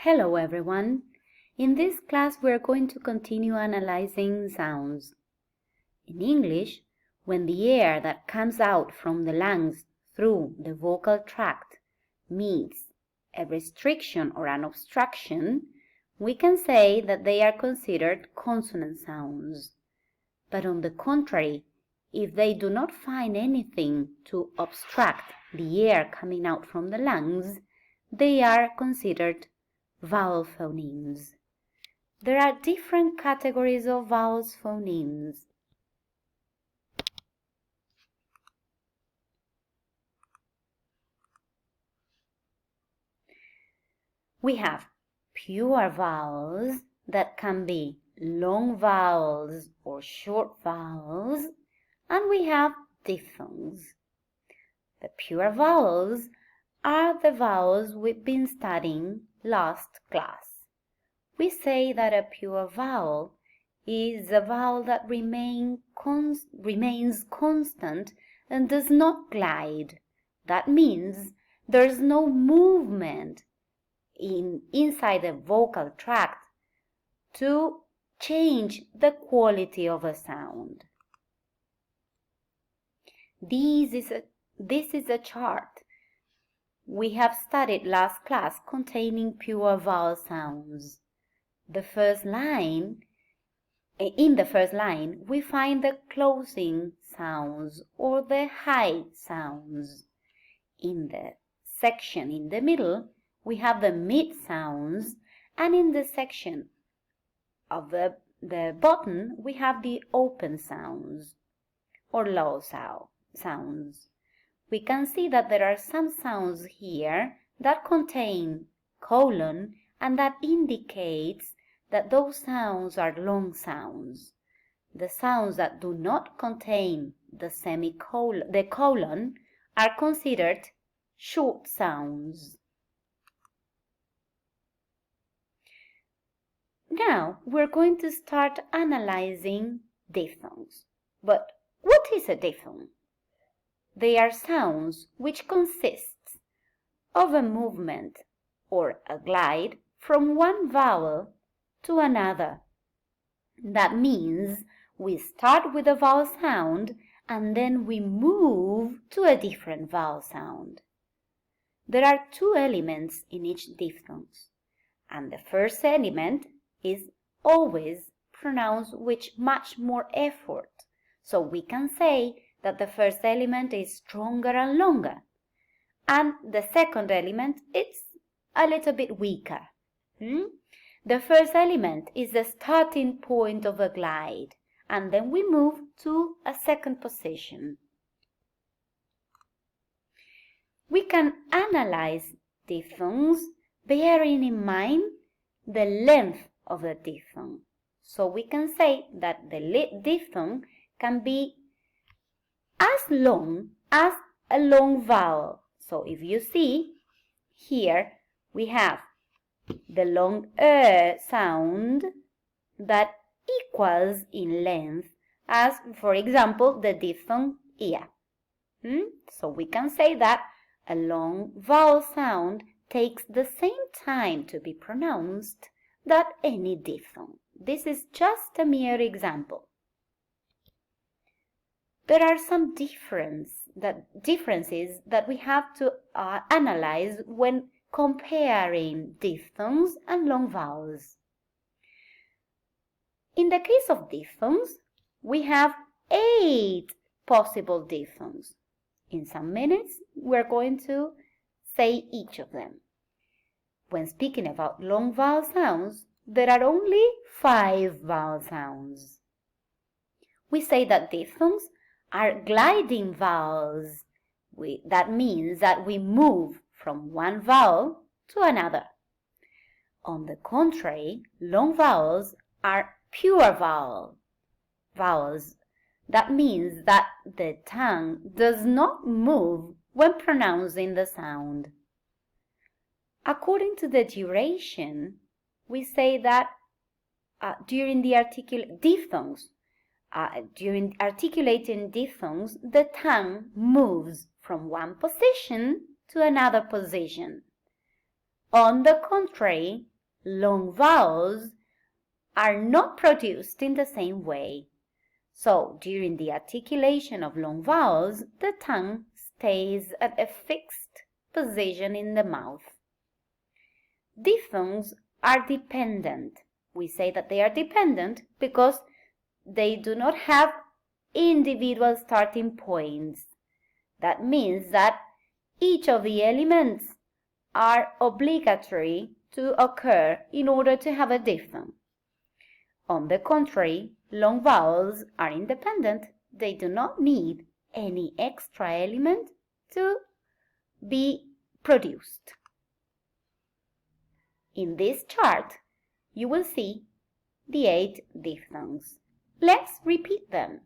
Hello everyone. In this class we are going to continue analyzing sounds. In English, when the air that comes out from the lungs through the vocal tract meets a restriction or an obstruction, we can say that they are considered consonant sounds. But on the contrary, if they do not find anything to obstruct the air coming out from the lungs, they are considered vowel phonemes. There are different categories of vowels phonemes. We have pure vowels that can be long vowels or short vowels, and we have diphthongs. The pure vowels are the vowels we've been studying last class. We say that a pure vowel is a vowel that remains constant and does not glide. That means there's no movement inside the vocal tract to change the quality of a sound. This is a chart we have studied last class containing pure vowel sounds. In the first line, we find the closing sounds or the high sounds. In the section in the middle, we have the mid sounds, and in the section of the bottom, we have the open sounds or low sounds. We can see that there are some sounds here that contain colon, and that indicates that those sounds are long sounds. The sounds that do not contain the colon are considered short sounds. Now we're going to start analyzing diphthongs. But what is a diphthong? They are sounds which consist of a movement or a glide from one vowel to another. That means we start with a vowel sound and then we move to a different vowel sound. There are two elements in each diphthong, and the first element is always pronounced with much more effort. So we can say that the first element is stronger and longer, and the second element is a little bit weaker. The first element is the starting point of a glide, and then we move to a second position. We can analyze diphthongs bearing in mind the length of the diphthong. So we can say that the diphthong can be as long as a long vowel. So if you see here, we have the long sound that equals in length as, for example, the diphthong ia. So we can say that a long vowel sound takes the same time to be pronounced that any diphthong. This is just a mere example. There are some differences that we have to analyze when comparing diphthongs and long vowels. In the case of diphthongs, we have 8 possible diphthongs. In some minutes, we're going to say each of them. When speaking about long vowel sounds, there are only 5 vowel sounds. We say that diphthongs are gliding vowels. That means that we move from one vowel to another. On the contrary, long vowels are pure vowels. That means that the tongue does not move when pronouncing the sound. According to the duration, we say that during articulating diphthongs, the tongue moves from one position to another position. On the contrary, long vowels are not produced in the same way. So, during the articulation of long vowels, the tongue stays at a fixed position in the mouth. Diphthongs are dependent. We say that they are dependent because they do not have individual starting points. That means that each of the elements are obligatory to occur in order to have a diphthong. On the contrary, long vowels are independent. They do not need any extra element to be produced. In this chart, you will see the 8 diphthongs. Let's repeat them.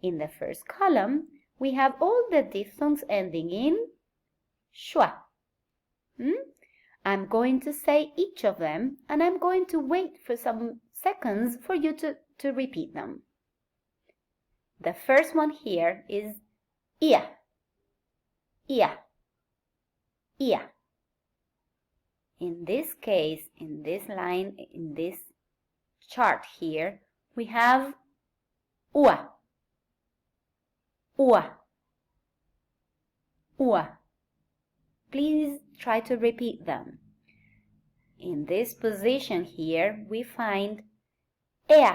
In the first column, we have all the diphthongs ending in schwa. I'm going to say each of them, and I'm going to wait for some seconds for you to repeat them. The first one here is ia, ia, ia. In this case, in this line, in this chart here, we have ua, ua, ua. Please try to repeat them. In this position here, we find ea,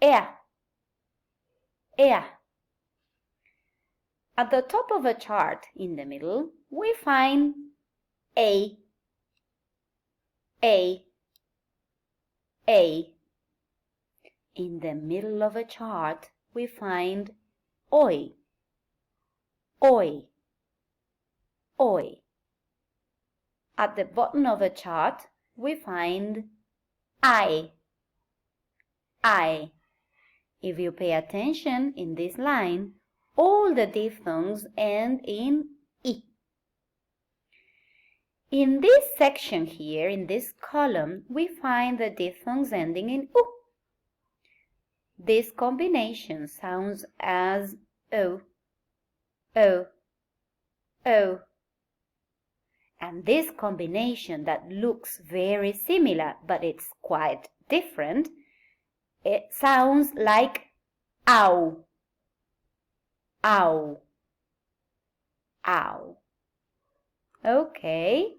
ea, ea. At the top of a chart in the middle, we find a, a, a. In the middle of a chart, we find oi, oi, oi. At the bottom of a chart, we find I, I. If you pay attention in this line, all the diphthongs end in I. In this section here, in this column, we find the diphthongs ending in U. This combination sounds as O, O, O. And this combination that looks very similar, but it's quite different, it sounds like ow, ow, ow. Okay,